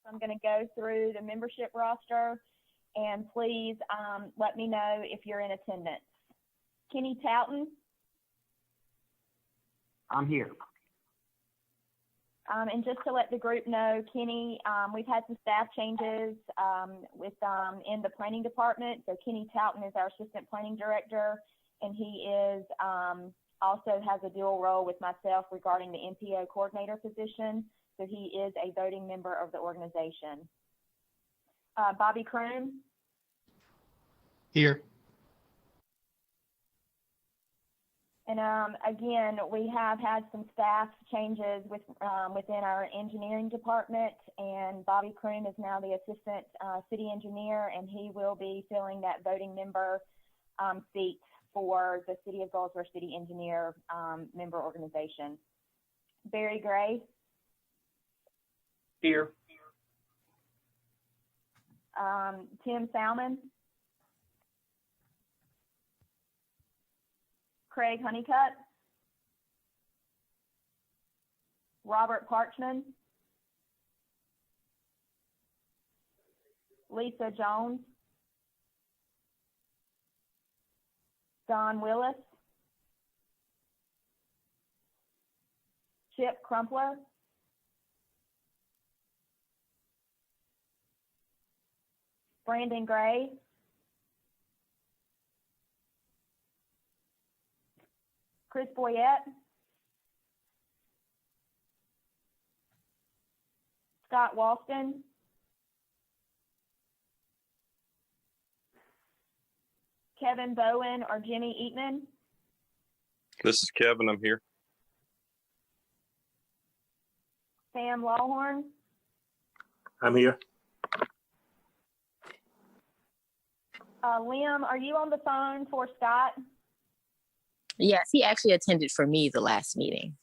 I'm going to go through the membership roster, and please let me know if you're in attendance. Kenny Touton. I'm here. And just to let the group know, Kenny, we've had some staff changes in the planning department. So Kenny Touton is our assistant planning director, and he is also has a dual role with myself regarding the MPO coordinator position. So he is a voting member of the organization. Bobby Kroom. Here. And again, we have had some staff changes within our engineering department, and Bobby Kroom is now the assistant city engineer, and he will be filling that voting member seat for the City of Goldsboro City Engineer member organization. Barry Gray. Here. Tim Salmon. Craig Honeycutt. Robert Parchman. Lisa Jones. Don Willis. Chip Crumpler. Brandon Gray. Chris Boyette. Scott Walston. Kevin Bowen or Jimmy Eatman. This is Kevin. I'm here. Sam Lawhorn. I'm here. Liam, are you on the phone for Scott? Yes, he actually attended for me the last meeting.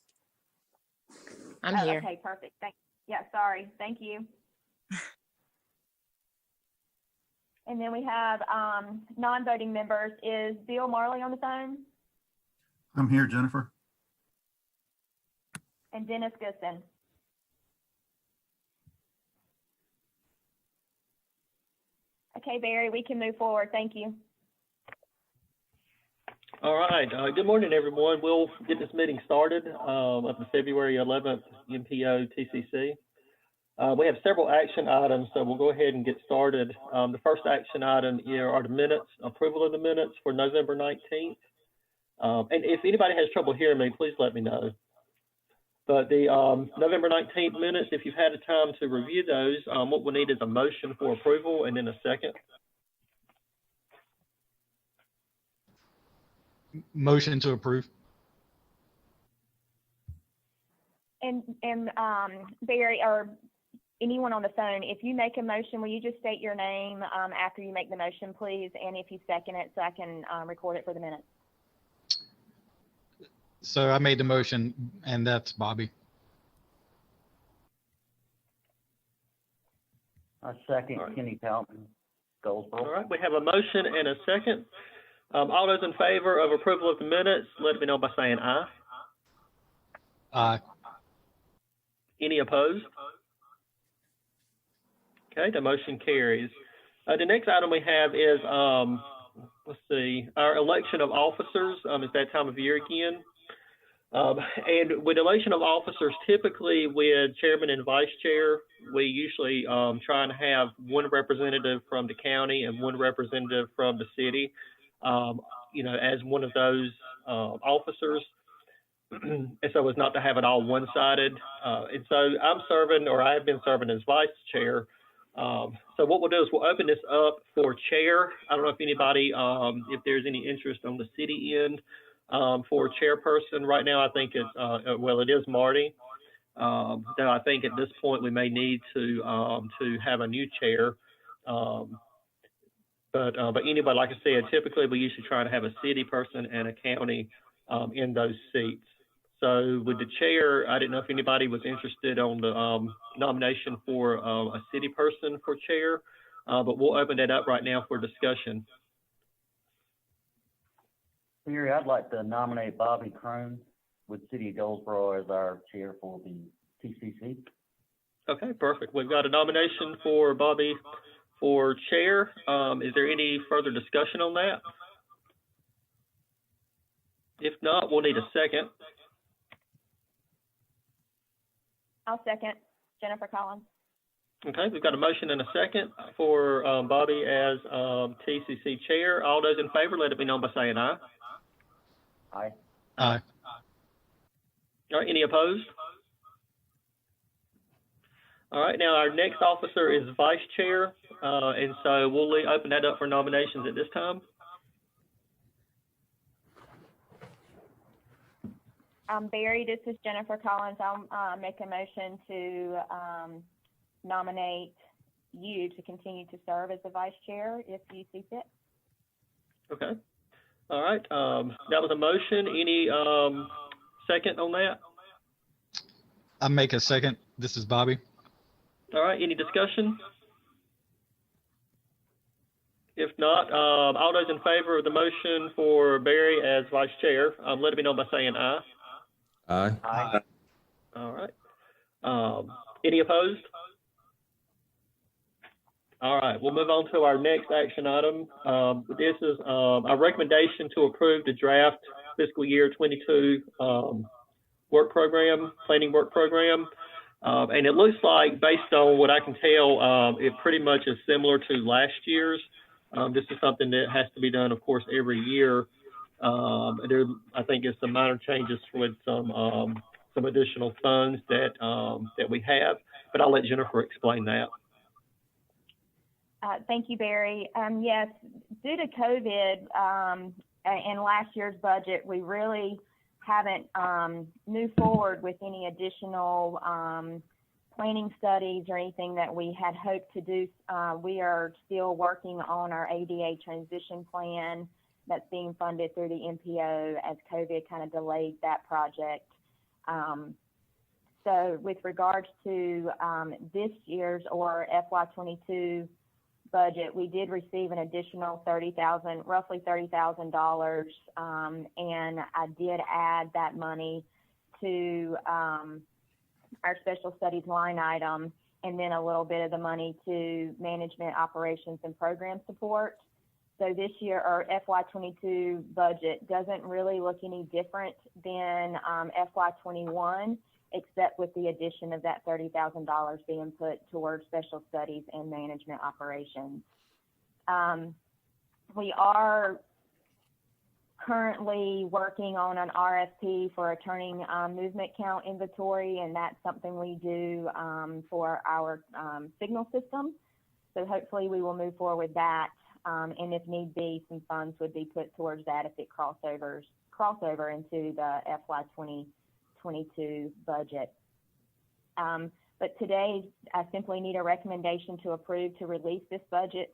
I'm here. Okay, perfect. Sorry. Thank you. And then we have non-voting members. Is Bill Marley on the phone? I'm here, Jennifer. And Dennis Goodson. Okay, Barry, we can move forward. Thank you. All right. Good morning, everyone. We'll get this meeting started of the February 11th MPO TCC. We have several action items, so we'll go ahead and get started. The first action item here are the minutes, approval of the minutes for November 19th. And if anybody has trouble hearing me, please let me know. But the November 19th minutes, if you've had a time to review those, what we'll need is a motion for approval and then a second. Motion to approve. And Barry, or anyone on the phone, if you make a motion, will you just state your name after you make the motion, please? And if you second it, so I can record it for the minutes. So I made the motion, and that's Bobby. A second, right. Kenny Touton, Goldsboro. All right, we have a motion and a second. All those in favor of approval of the minutes, let me know by saying aye. Aye. Any opposed? Okay, the motion carries. The next item we have is, let's see, our election of officers. It's that time of year again. And with election of officers, typically with chairman and vice chair, we usually try and have one representative from the county and one representative from the city, as one of those officers. And so as not to have it all one-sided. And so I'm serving, or I have been serving as vice chair. So what we'll do is we'll open this up for chair. I don't know if anybody, if there's any interest on the city end. For chairperson right now, I think it's, it is Marty. Though I think at this point we may need to have a new chair. But anybody, like I said, typically we usually try to have a city person and a county in those seats. So with the chair, I didn't know if anybody was interested on the nomination for a city person for chair, but we'll open that up right now for discussion. Barry, I'd like to nominate Bobby Kroom with City of Goldsboro as our chair for the TCC. Okay, perfect. We've got a nomination for Bobby for chair. Is there any further discussion on that? If not, we'll need a second. I'll second. Jennifer Collins. Okay, we've got a motion and a second for Bobby as TCC chair. All those in favor, let it be known by saying aye. Aye. Aye. All right, any opposed? All right, now our next officer is vice chair, and so we'll open that up for nominations at this time. Barry, this is Jennifer Collins. I'll make a motion to nominate you to continue to serve as the vice chair if you see fit. Okay. All right. That was a motion. Any second on that? I make a second. This is Bobby. All right. Any discussion? If not, all those in favor of the motion for Barry as vice chair, let it be known by saying aye. Aye. Aye. All right. Any opposed? All right, we'll move on to our next action item. This is our recommendation to approve the draft fiscal year 22 work program, planning work program. And it looks like, based on what I can tell, it pretty much is similar to last year's. This is something that has to be done, of course, every year. I think it's some minor changes with some additional funds that we have, but I'll let Jennifer explain that. Thank you, Barry. Yes, due to COVID and last year's budget, we really haven't moved forward with any additional planning studies or anything that we had hoped to do. We are still working on our ADA transition plan that's being funded through the MPO as COVID kind of delayed that project. So with regards to this year's or FY22 budget, we did receive an additional roughly $30,000, and I did add that money to our special studies line item, and then a little bit of the money to management, operations, and program support. So this year, our FY22 budget doesn't really look any different than FY21, except with the addition of that $30,000 being put towards special studies and management operations. We are currently working on an RFP for a turning movement count inventory, and that's something we do for our signal system. So hopefully we will move forward with that, and if need be, some funds would be put towards that if it crossover into the FY2022 budget. But today, I simply need a recommendation to approve to release this budget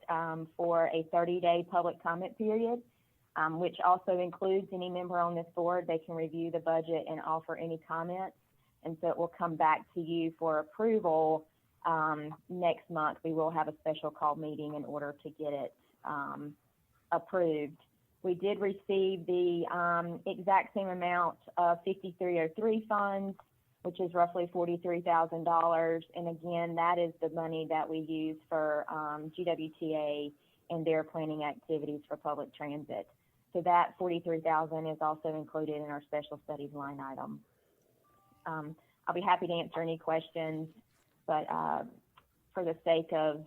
for a 30-day public comment period, which also includes any member on this board. They can review the budget and offer any comments. And so it will come back to you for approval next month. We will have a special call meeting in order to get it approved. We did receive the exact same amount of 5303 funds, which is roughly $43,000. And again, that is the money that we use for GWTA and their planning activities for public transit. So that $43,000 is also included in our special studies line item. I'll be happy to answer any questions, but for the sake of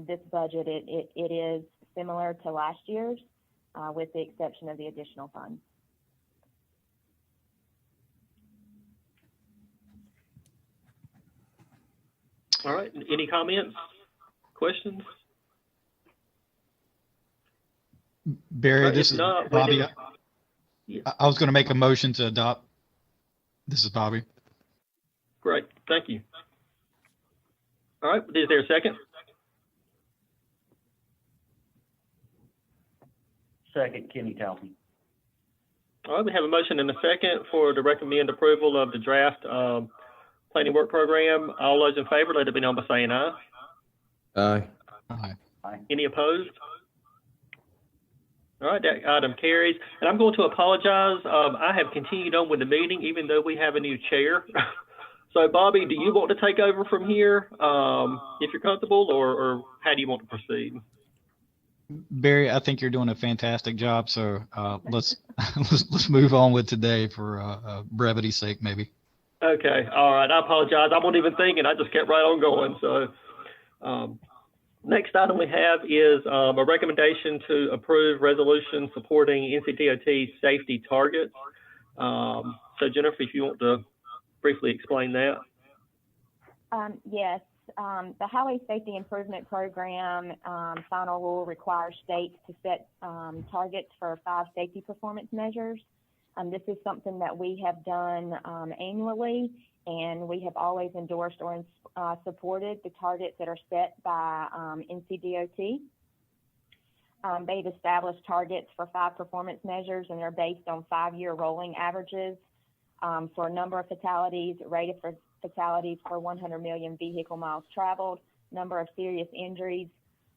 this budget, it is similar to last year's, with the exception of the additional funds. All right, any comments, questions? Barry, this is not, Bobby. Yeah. I was going to make a motion to adopt. This is Bobby. Great, thank you. All right, is there a second? Second, Kenny Talton. All right, we have a motion and a second to recommend approval of the draft planning work program. All those in favor, let it be known by saying aye. Aye. Aye. Aye. Any opposed? All right, that item carries. And I'm going to apologize. I have continued on with the meeting, even though we have a new chair. So Bobby, do you want to take over from here if you're comfortable, or how do you want to proceed? Barry, I think you're doing a fantastic job. So let's let's move on with today for brevity's sake, maybe. Okay, all right. I apologize. I wasn't even thinking. I just kept right on going. So next item we have is a recommendation to approve resolution supporting Ncdot safety targets. So Jennifer, if you want to briefly explain that. Yes, the Highway Safety Improvement Program final rule requires states to set targets for 5 safety performance measures. This is something that we have done annually, and we have always endorsed or supported the targets that are set by Ncdot. They've established targets for 5 performance measures, and they're based on 5-year rolling averages for a number of fatalities, rate of fatalities per 100 million vehicle miles traveled, number of serious injuries,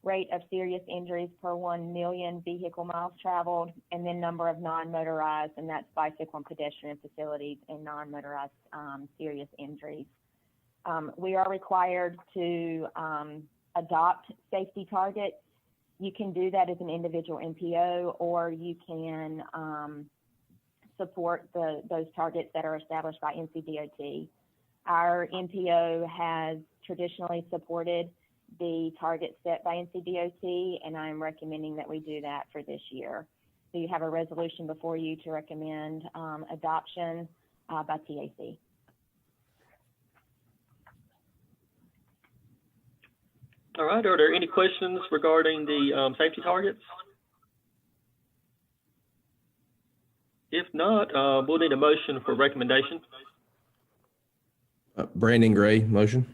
rate of serious injuries per 1 million vehicle miles traveled, and then number of non-motorized, and that's bicycle and pedestrian facilities and non-motorized serious injuries. We are required to adopt safety targets. You can do that as an individual MPO, or you can support those targets that are established by Ncdot. Our MPO has traditionally supported the targets set by Ncdot, and I'm recommending that we do that for this year. So you have a resolution before you to recommend adoption by TAC. All right, are there any questions regarding the safety targets? If not, we'll need a motion for recommendation. Brandon Gray, motion.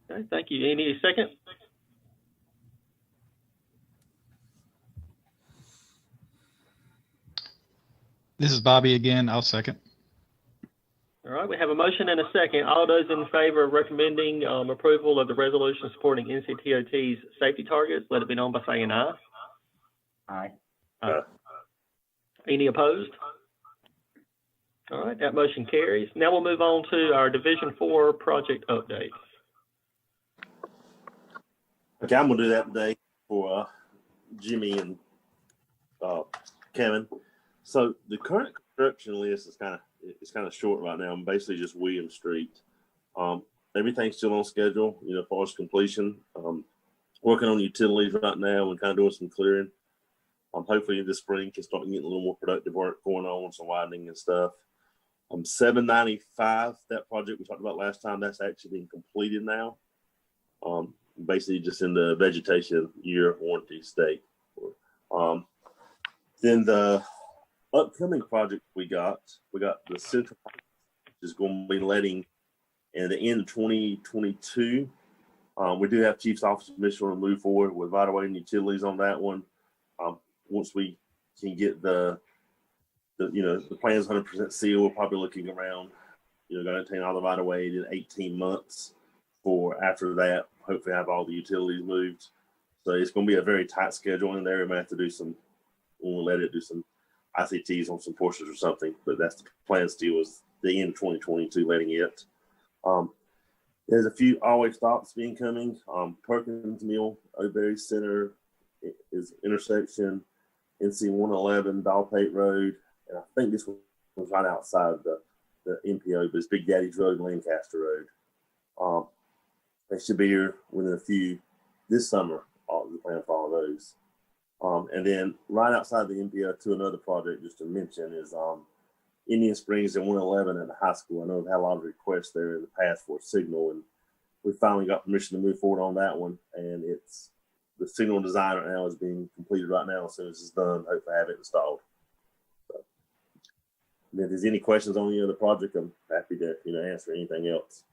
Okay, thank you. Any second? This is Bobby again. I'll second. All right, we have a motion and a second. All those in favor of recommending approval of the resolution supporting Ncdot's safety targets, let it be known by saying aye. Aye. Any opposed? All right, that motion carries. Now we'll move on to our Division 4 project updates. Okay, I'm gonna do that today for Jimmy and Kevin. So the current construction list is kind of short right now. I'm basically just William Street. Everything's still on schedule, as far as completion. Working on utilities right now and kind of doing some clearing. Hopefully this spring can start getting a little more productive work going on, some widening and stuff. 795, that project we talked about last time, that's actually being completed now. Basically just in the vegetation year warranty state. Then the upcoming project we got the Central, which is going to be letting at the end of 2022. We do have Chief's Office permission to move forward with right of way and utilities on that one. Once we can get the plan's 100% sealed, we're probably looking around, going to obtain all the right of way in 18 months. For after that, hopefully have all the utilities moved. So it's going to be a very tight schedule in there. We might have to do some, we'll let it do some ICTs on some portions or something, but that's the plan still is the end of 2022 letting it. There's a few always stops being coming. Perkins Mill, O'Berry Center is intersection, NC 111, Dalpate Road, and I think this was right outside the MPO, but it's Big Daddy's Road and Lancaster Road. They should be here within a few this summer. The plan for all of those. And then right outside the MPO to another project just to mention is Indian Springs and 111 at the high school. I know we've had a lot of requests there in the past for a signal, and we finally got permission to move forward on that one. And it's the signal design right now is being completed right now. As soon as it's done, hopefully have it installed. So, and if there's any questions on the other project, I'm happy to answer anything else.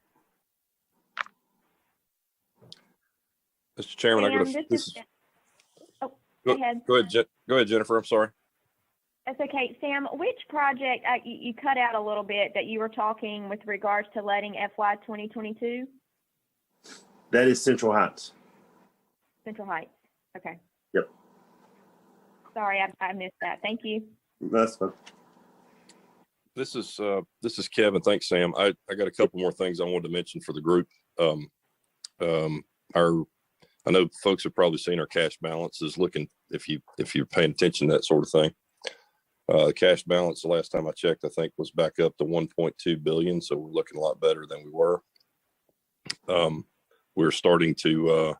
Mr. Chairman, Go ahead. Go ahead, Jennifer. I'm sorry. That's okay. Sam, which project, you cut out a little bit that you were talking with regards to letting FY 2022? That is Central Heights. Central Heights. Okay. Yep. Sorry, I missed that. Thank you. That's fine. This is Kevin. Thanks, Sam. I got a couple more things I wanted to mention for the group. I know folks have probably seen our cash balance is looking, if you're paying attention to that sort of thing. The cash balance, the last time I checked, I think was back up to 1.2 billion. So we're looking a lot better than we were. We're starting to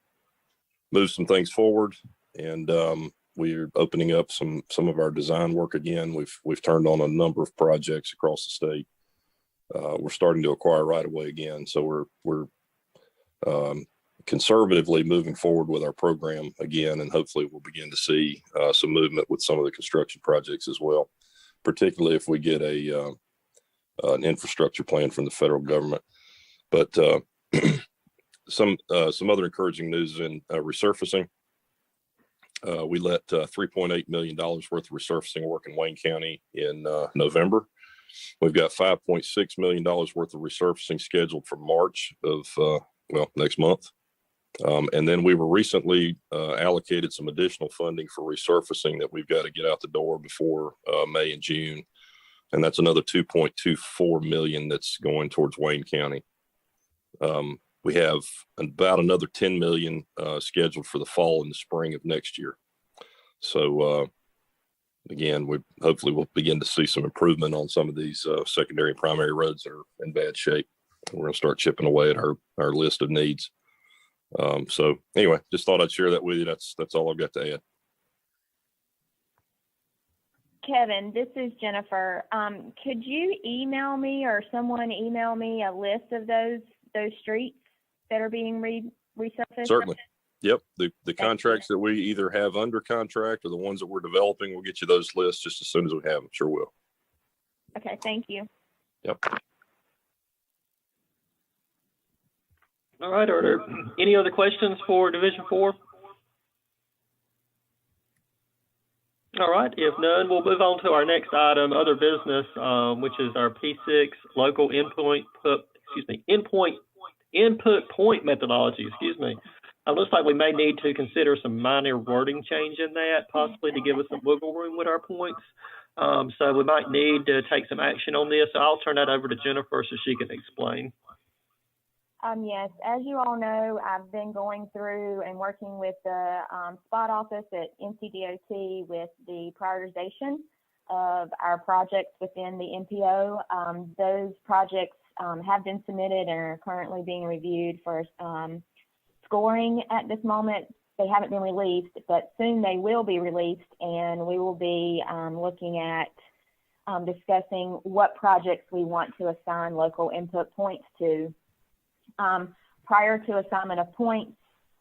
move some things forward, and we're opening up some of our design work again. We've turned on a number of projects across the state. We're starting to acquire right of way again. So we're conservatively moving forward with our program again, and hopefully we'll begin to see some movement with some of the construction projects as well, particularly if we get an infrastructure plan from the federal government. But some other encouraging news in resurfacing. We let $3.8 million worth of resurfacing work in Wayne County in November. We've got $5.6 million worth of resurfacing scheduled for March of, next month. And then we were recently allocated some additional funding for resurfacing that we've got to get out the door before May and June. And that's another $2.24 million that's going towards Wayne County. We have about another $10 million scheduled for the fall and the spring of next year. So again, hopefully we'll begin to see some improvement on some of these secondary and primary roads that are in bad shape. We're going to start chipping away at our list of needs. So anyway, just thought I'd share that with you. That's all I've got to add. Kevin, this is Jennifer. Could you email me or someone email me a list of those streets that are being resurfaced? Certainly. Yep. The contracts that we either have under contract or the ones that we're developing, we'll get you those lists just as soon as we have them. Sure will. Okay. Thank you. Yep. All right. Are there any other questions for Division 4? All right. If none, we'll move on to our next item, other business, which is our P6 local input point methodology. It looks like we may need to consider some minor wording change in that, possibly to give us some wiggle room with our points. So we might need to take some action on this. So I'll turn that over to Jennifer so she can explain. Yes, as you all know, I've been going through and working with the spot office at Ncdot with the prioritization of our projects within the MPO. Those projects have been submitted and are currently being reviewed for scoring at this moment. They haven't been released, but soon they will be released, and we will be looking at discussing what projects we want to assign local input points to. Prior to assignment of points,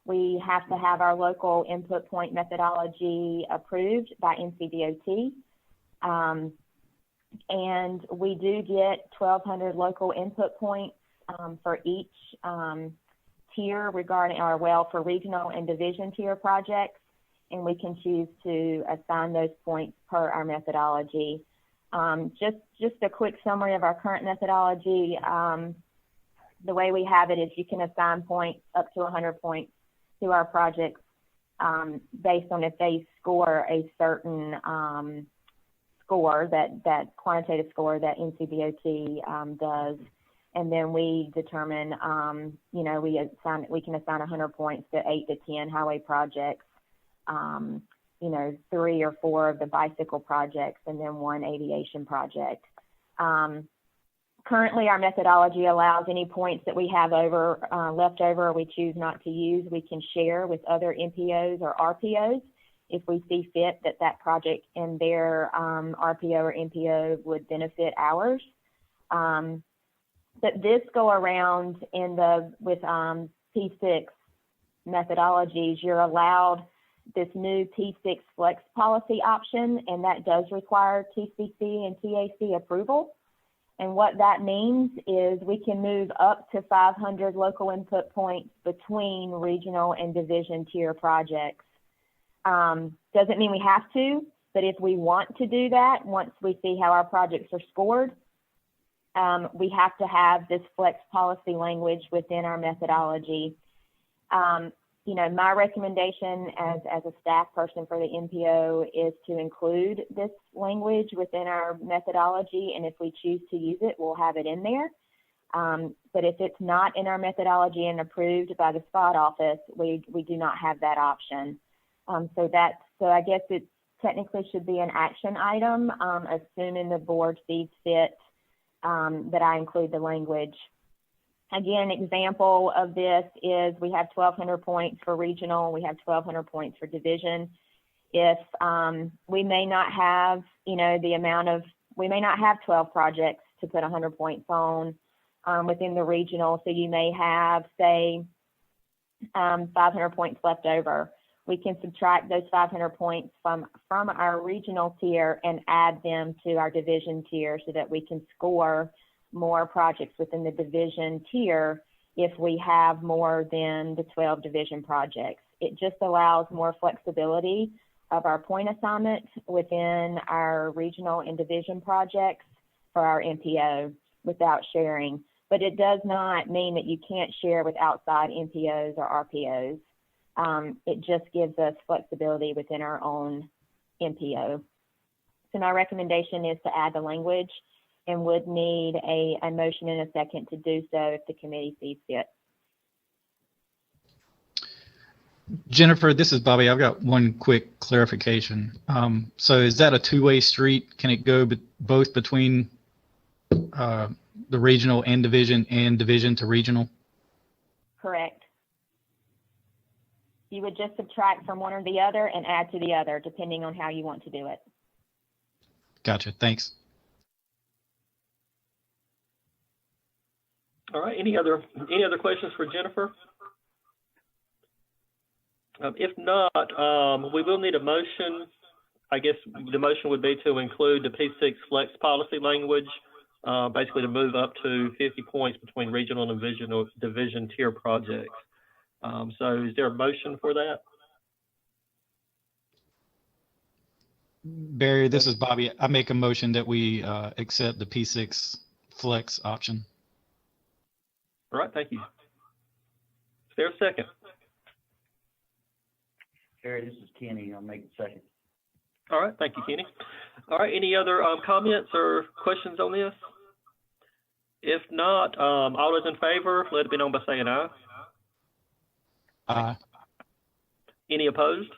we have to have our local input point methodology approved by Ncdot. And we do get 1,200 local input points for each tier for regional and division tier projects, and we can choose to assign those points per our methodology. Just a quick summary of our current methodology. The way we have it is you can assign points up to 100 points to our projects based on if they score a certain score, that quantitative score that Ncdot does. And then we determine, we can assign 100 points to 8 to 10 highway projects, 3 or 4 of the bicycle projects, and then 1 aviation project. Currently, our methodology allows any points that we have left over or we choose not to use, we can share with other MPOs or RPOs if we see fit that project and their RPO or MPO would benefit ours. But this go around with P6 methodologies, you're allowed this new P6 flex policy option, and that does require TCC and TAC approval. And what that means is we can move up to 500 local input points between regional and division tier projects. Doesn't mean we have to, but if we want to do that, once we see how our projects are scored, we have to have this flex policy language within our methodology. my recommendation as a staff person for the MPO is to include this language within our methodology, and if we choose to use it, we'll have it in there. But if it's not in our methodology and approved by the spot office, we do not have that option. So I guess it technically should be an action item, assuming the board sees fit that I include the language. Again, example of this is we have 1,200 points for regional, we have 1,200 points for division. If we may not have, we may not have 12 projects to put 100 points on within the regional, so you may have, say, 500 points left over. We can subtract those 500 points from our regional tier and add them to our division tier so that we can score more projects within the division tier if we have more than the 12 division projects. It just allows more flexibility of our point assignment within our regional and division projects for our MPO without sharing. But it does not mean that you can't share with outside MPOs or RPOs. It just gives us flexibility within our own MPO. So my recommendation is to add the language, and would need a motion and a second to do so if the committee sees fit. Jennifer, this is Bobby. I've got one quick clarification. So is that a two-way street? Can it go both between the regional and division to regional? Correct. You would just subtract from one or the other and add to the other, depending on how you want to do it. Gotcha. Thanks. All right. Any other questions for Jennifer? If not, we will need a motion. I guess the motion would be to include the P6 flex policy language, basically to move up to 50 points between regional and division tier projects. So is there a motion for that? Barry, this is Bobby. I make a motion that we accept the P6 flex option. All right, thank you. Is there a second? Carrie, this is Kenny. I'll make the second. All right, thank you, Kenny. All right, any other comments or questions on this? If not, all those in favor, let it be known by saying aye. Aye. Any opposed?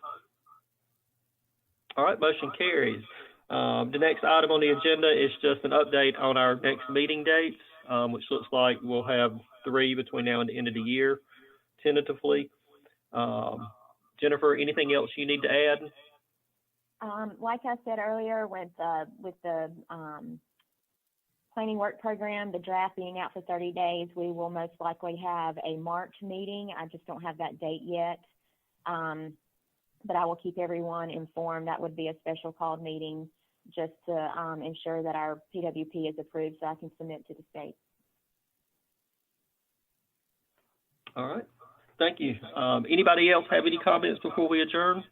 All right, motion carries. The next item on the agenda is just an update on our next meeting dates, which looks like we'll have 3 between now and the end of the year, tentatively. Jennifer, anything else you need to add? Like I said earlier, with the planning work program, the draft being out for 30 days, we will most likely have a March meeting. I just don't have that date yet. But I will keep everyone informed. That would be a special called meeting just to ensure that our PWP is approved so I can submit to the state. All right. Thank you. Anybody else have any comments before we adjourn?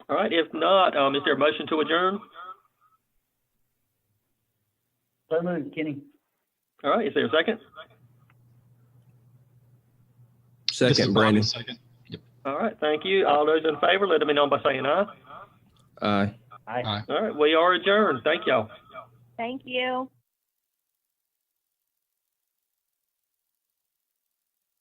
All right. If not, is there a motion to adjourn? So moved, Kenny. All right. Is there a second? Second, Brandon. Second. Yep. All right. Thank you. All those in favor, let me know by saying aye. Aye. Aye. Aye. All right. We are adjourned. Thank y'all. Thank you.